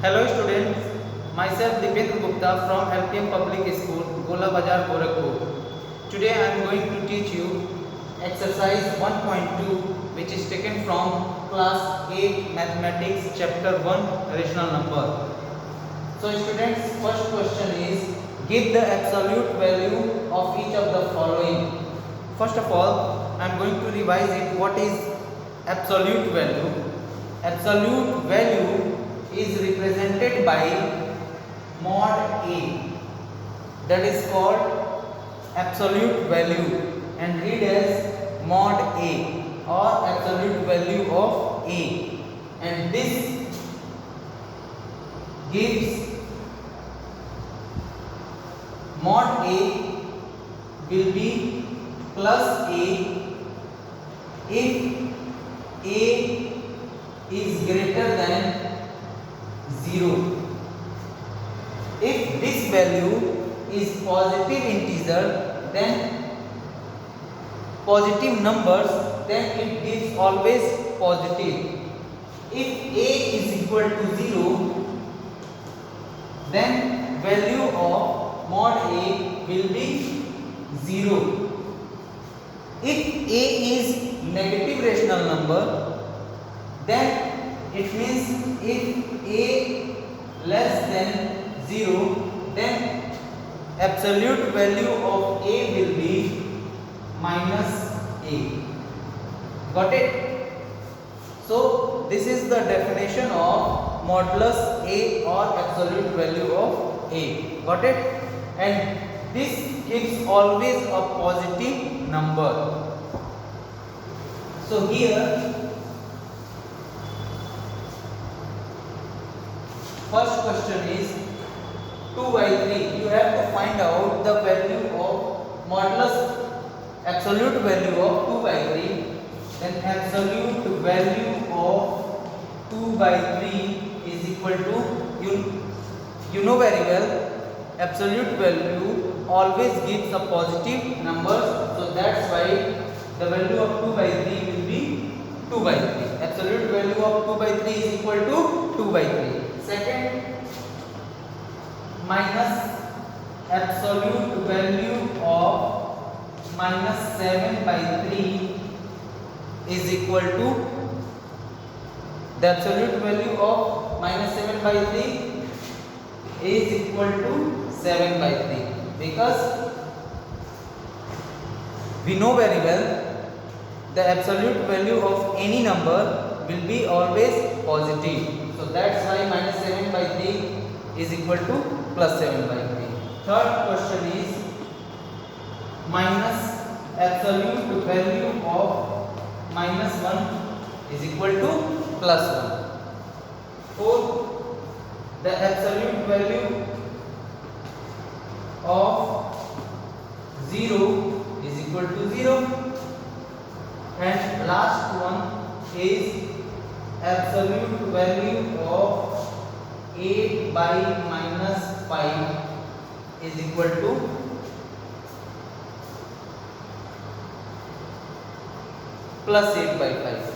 Hello students, myself Dipendra Gupta from LPM Public School, Gola Bazar, Gorakhpur. Today I am going to teach you exercise 1.2 which is taken from class 8 mathematics chapter 1 rational number. So students, first question is give the absolute value of each of the following. First of all, I am going to revise it. What is absolute value? Absolute value is represented by mod A, that is called absolute value, and read as mod A or absolute value of A, and this gives mod A will be plus A if A is greater than 0. If this value is positive integer, then positive numbers, then it gives always positive. If A is equal to 0, then value of mod A will be 0. If A is negative rational number, then it means if A less than 0, then absolute value of A will be minus A. Got it? So this is the definition of modulus A or absolute value of A. Got it? And this gives always a positive number. So here first question is 2 by 3. You have to find out the value of modulus absolute value of 2 by 3. Then absolute value of 2 by 3 is equal to, you know very well, absolute value always gives a positive number. So that's why the value of 2 by 3 will be 2 by 3. Absolute value of 2 by 3 is equal to 2 by 3. Second, minus absolute value of minus 7 by 3 is equal to, the absolute value of minus 7 by 3 is equal to 7 by 3, because we know very well the absolute value of any number will be always positive. So that's why minus 7 by 3 is equal to plus 7 by 3. Third question is minus absolute value of minus 1 is equal to plus 1. Fourth, the absolute value of 0 is equal to 0. And last one is absolute value of 8 by minus 5 is equal to plus 8 by 5.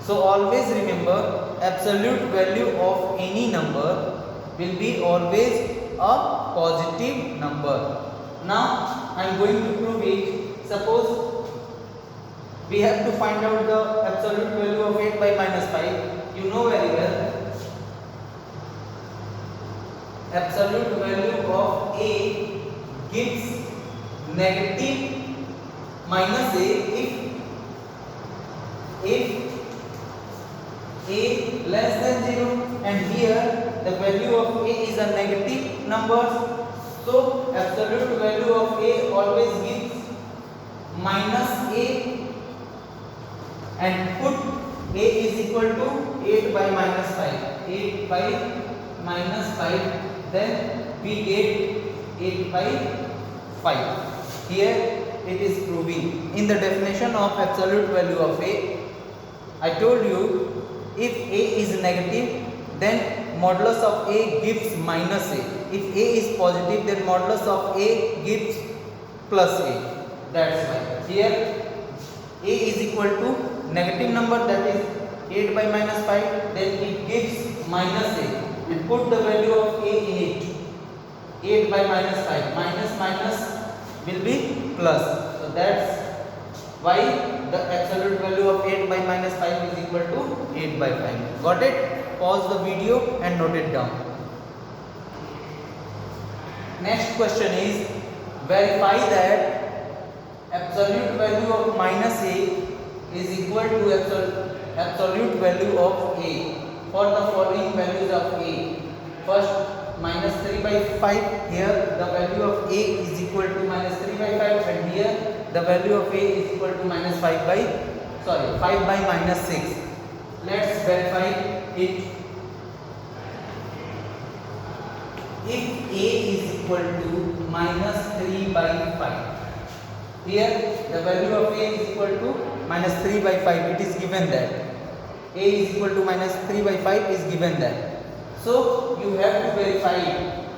So always remember, absolute value of any number will be always a positive number. Now I am going to prove it. Suppose we have to find out the absolute value of 8 by minus 5. You know very well, absolute value of A gives negative minus A if A less than 0, and here the value of A is a negative number. So absolute value of A always gives minus A, and put A is equal to 8 by minus 5. 8 by minus 5, then we get 8 by 5. Here it is proving. In the definition of absolute value of A, I told you if A is negative, then modulus of A gives minus A. If A is positive, then modulus of A gives plus A. That's why here A is equal to negative number, that is 8 by minus 5, then it gives minus a and put the value of a in it. 8 by minus 5. Minus minus will be plus. So that's why the absolute value of 8 by minus 5 is equal to 8 by 5. Got it? Pause the video and note it down. Next question is, verify that absolute value of minus a is equal to absolute value of a for the following values of a. First, minus 3 by 5. Here the value of a is equal to minus 3 by 5, and here the value of a is equal to minus 5 by minus 6. Let's verify it. If a is equal to minus 3 by 5, here the value of a is equal to minus 3 by 5. It is given that a is equal to minus 3 by 5 is given that. So you have to verify it.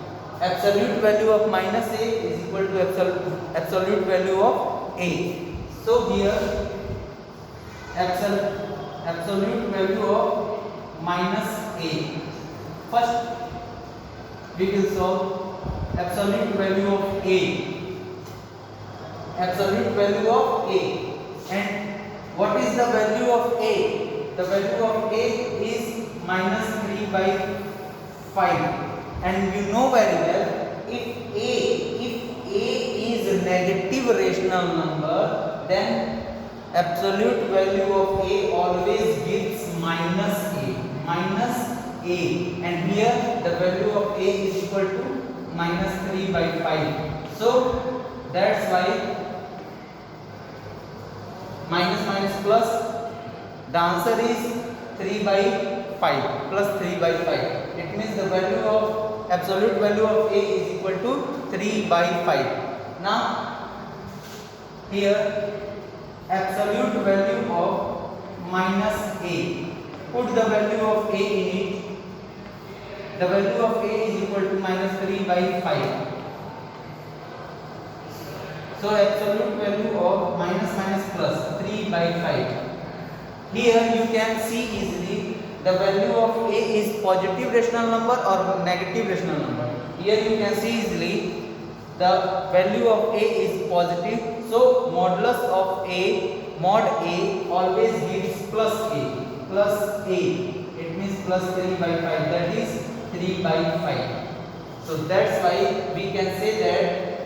Absolute value of minus a is equal to absolute value of a. So here absolute value of minus a. First we will solve absolute value of a. Absolute value of a. And what is the value of a? The value of a is minus 3 by 5. And you know very well, if a is a negative rational number, then absolute value of a always gives minus a. And here the value of a is equal to minus 3 by 5. So that's why minus minus plus, the answer is 3 by 5 plus 3 by 5. It means the value of absolute value of a is equal to 3 by 5. Now here absolute value of minus a, put the value of a in it. The value of a is equal to minus 3 by 5. So absolute value of minus minus plus 3 by 5. Here you can see easily the value of a is positive rational number or negative rational number. Here you can see easily the value of a is positive. So modulus of a, mod a always gives plus a. Plus a. It means plus 3 by 5. That is 3 by 5. So that's why we can say that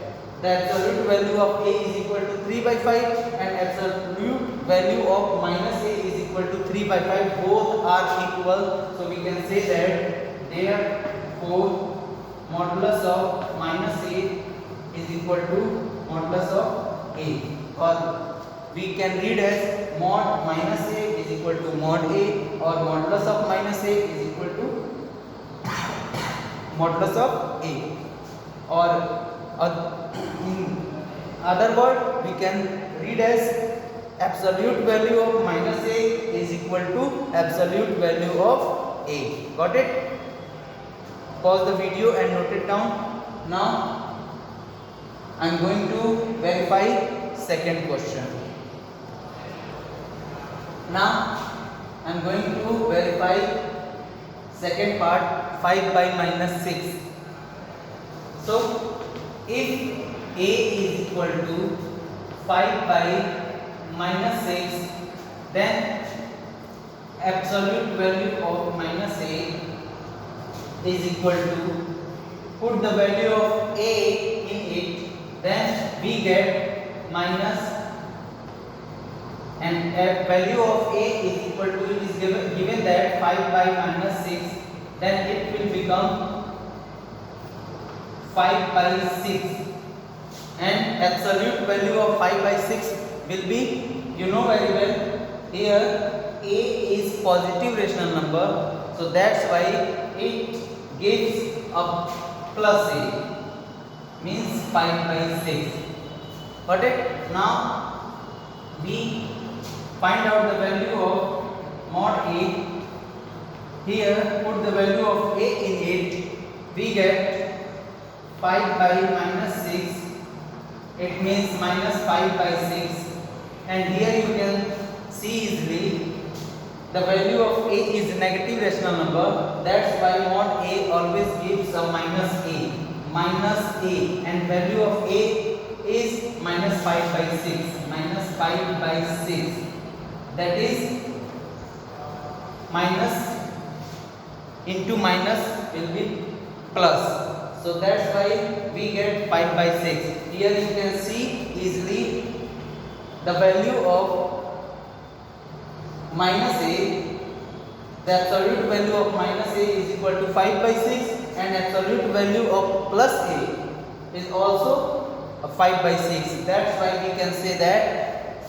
the absolute value of a is equal to 3 by 5 and absolute value of minus a is equal to 3 by 5. Both are equal. So we can say that therefore modulus of minus a is equal to modulus of a, or we can read as mod minus a is equal to mod a, or modulus of minus a is equal to modulus of a, or in other word we can read as absolute value of minus a is equal to absolute value of a. Got it? Pause the video and note it down. Now I am going to verify second question. Now I am going to verify second part, 5 by minus 6. So if a is equal to 5 by minus 6, then absolute value of minus a is equal to, put the value of a in it, then we get minus, and value of a is equal to, it is given that 5 by minus 6, then it will become 5 by 6, and absolute value of 5 by 6 will be, you know very well, here a is positive rational number, so that's why it gives a plus a, means 5 by 6. Got it? Now we find out the value of mod a. Here put the value of a in it, we get 5 by minus 6, it means minus 5 by 6, and here you can see easily the value of a is negative rational number, that's why mod a always gives a minus a. And value of a is minus 5 by 6. Minus 5 by 6. That is minus into minus will be plus. So that's why we get 5 by 6. Here you can see easily the value of minus a, the absolute value of minus a is equal to 5 by 6, and absolute value of plus a is also 5 by 6. That's why we can say that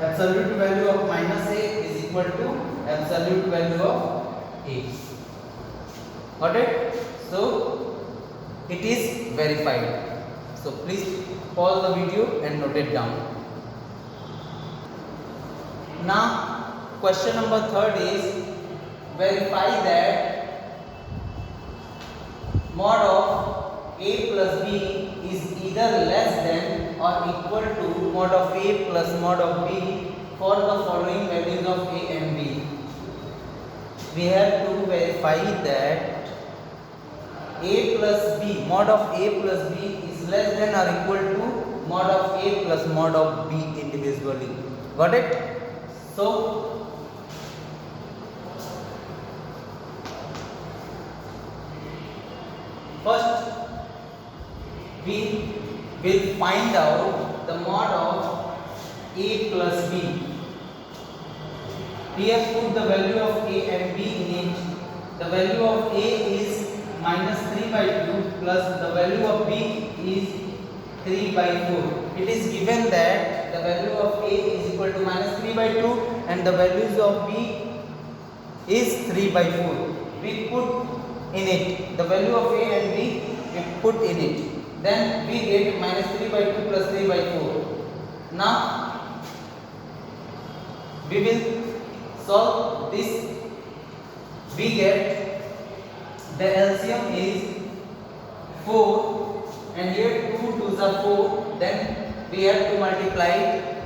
absolute value of minus a is equal to absolute value of a. Got it? So it is verified. So please pause the video and note it down. Now question number 3 is verify that mod of a plus b is either less than or equal to mod of a plus mod of b for the following values of a and b. We have to verify that a plus b, mod of a plus b is less than or equal to mod of a plus mod of b individually. Got it? So first we will find out the mod of a plus b. We have put the value of a and b in it. The value of a is minus 3 by 2 plus the value of b is 3 by 4. It is given that the value of a is equal to minus 3 by 2 and the values of b is 3 by 4. We put in it the value of a and b, we put in it. Then we get minus 3 by 2 plus 3 by 4. Now we will solve this. We get the LCM is 4 and here 2 2s are 4. Then we have to multiply it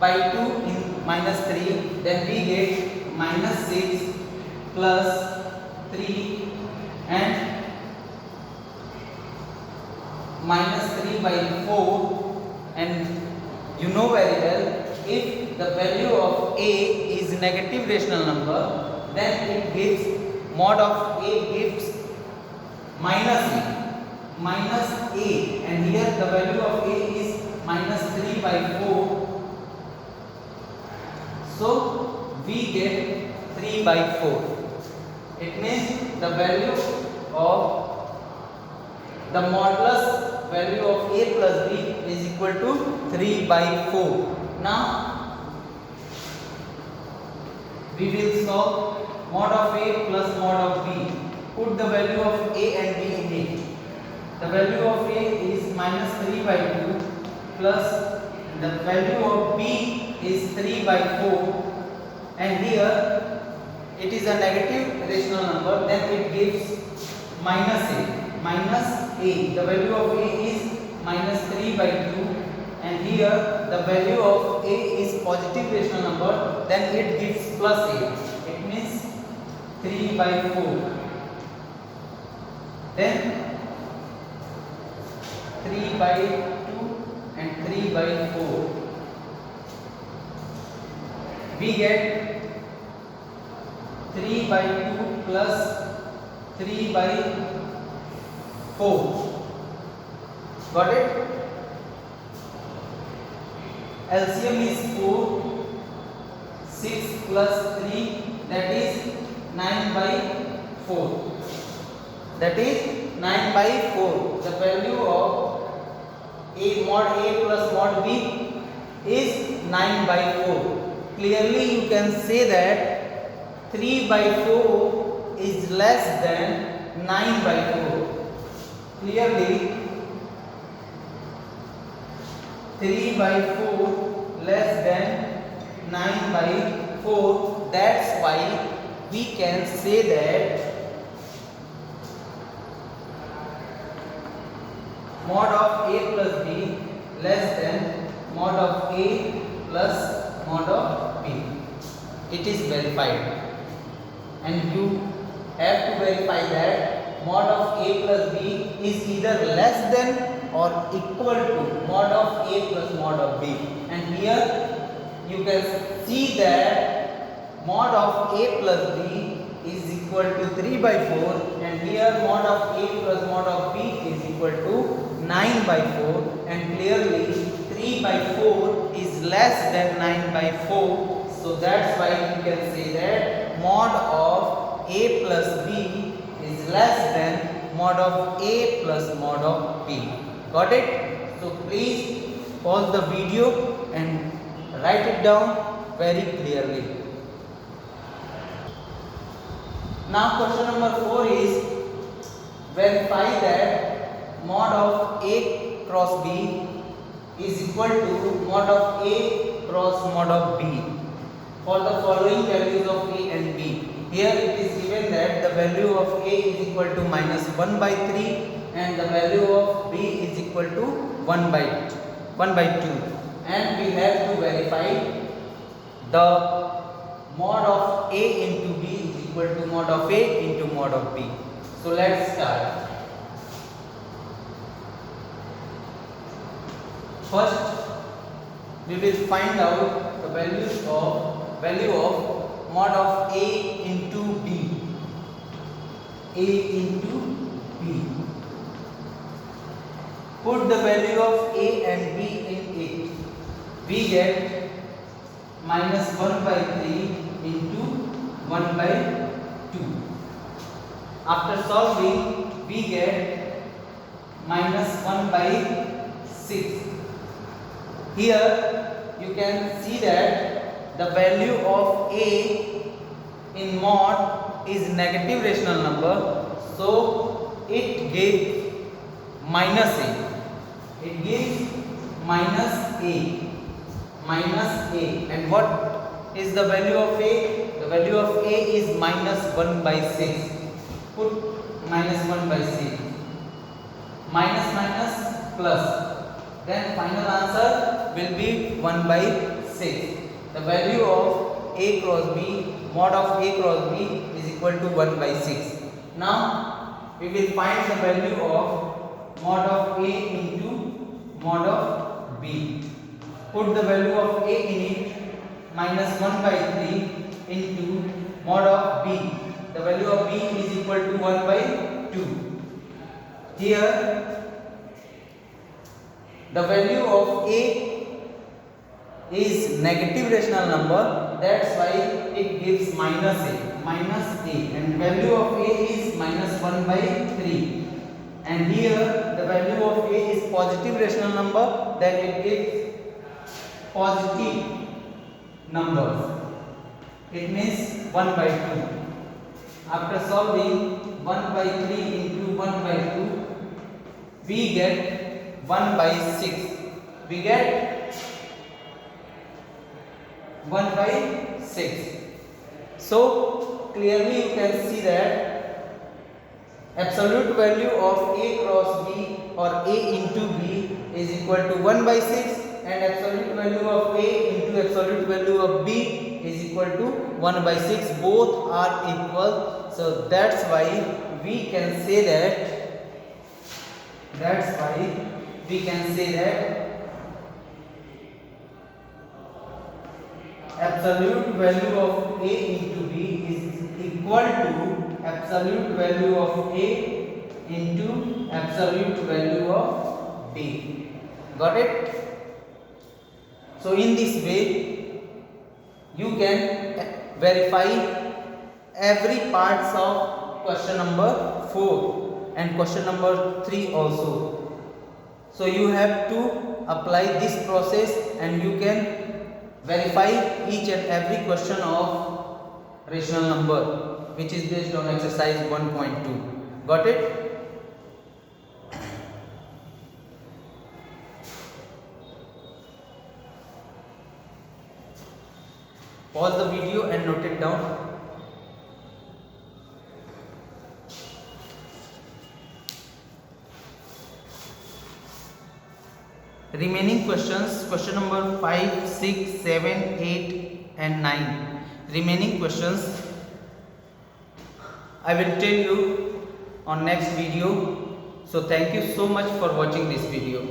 by 2 in minus 3. Then we get minus 6 plus 3 and minus 3 by 4. And you know very well, if the value of a is negative rational number, then it gives mod of a gives minus a, and here the value of a is minus 3 by 4. So we get 3 by 4. It means the value of the modulus value of a plus b is equal to 3 by 4. Now we will solve mod of a plus mod of b. Put the value of a and b in it. The value of a is minus 3 by 2 plus the value of b is 3 by 4, and here it is a negative rational number, then it gives minus a. The value of a is minus 3 by 2, and here the value of a is positive rational number, then it gives plus a. It means 3 by 4. Then 3 by 2 and 3 by 4. We get 3 by 2 plus 3 by 4. Got it? LCM is 4. 6 plus 3, that is 9 by 4. That is 9 by 4. The value of a mod a plus mod b is 9 by 4. Clearly you can say that 3 by 4 is less than 9 by 4. Clearly 3 by 4 less than 9 by 4. That's why we can say that mod of a plus b less than mod of a plus mod of b. It is verified, and you have to verify that mod of a plus b is either less than or equal to mod of a plus mod of b. And here you can see that mod of a plus b is equal to 3 by 4, and here mod of a plus mod of b is equal to 9 by 4, and clearly 3 by 4 is less than 9 by 4. So that's why you can say that mod of a plus b is less than mod of a plus mod of b. Got it? So please pause the video and write it down very clearly. Now question number 4 is verify that mod of a cross b is equal to mod of a cross mod of b for the following values of a and b. Here it is given that the value of a is equal to minus 1 by 3 and the value of b is equal to 1 by 2, and we have to verify the mod of a into b is equal to mod of a into mod of b. So let's start. First we will find out the value of mod of a into b. A into b. Put the value of a and b in it. We get minus 1 by 3 into 1 by 2. After solving, we get minus 1 by 6. Here you can see that the value of a in mod is negative rational number, so it gives minus a. It gives minus a. And what is the value of a? The value of a is minus 1 by 6. Put minus 1 by 6. Minus minus plus. Then final answer will be 1 by 6. The value of a cross b, mod of a cross b is equal to 1 by 6. Now we will find the value of mod of a into mod of b. Put the value of a in it, minus 1 by 3 into mod of b. The value of b is equal to 1 by 2. Here the value of a is negative rational number, that's why it gives minus a, and value of a is minus 1 by 3. And here the value of a is positive rational number, that it gives positive numbers. It means 1 by 2. After solving 1 by 3 into 1 by 2, we get 1 by 6. We get 1 by 6. So clearly you can see that absolute value of a cross b or a into b is equal to 1 by 6, and absolute value of a into absolute value of b is equal to 1 by 6. Both are equal, so that's why we can say that absolute value of a into b is equal to absolute value of a into absolute value of b. Got it? So in this way you can verify every parts of question number 4 and question number 3 also. So you have to apply this process and you can verify each and every question of rational number, which is based on exercise 1.2. Got it? Pause the video and note it down. Remaining questions, question number 5, 6, 7, 8 and 9. Remaining questions I will tell you on next video. So thank you so much for watching this video.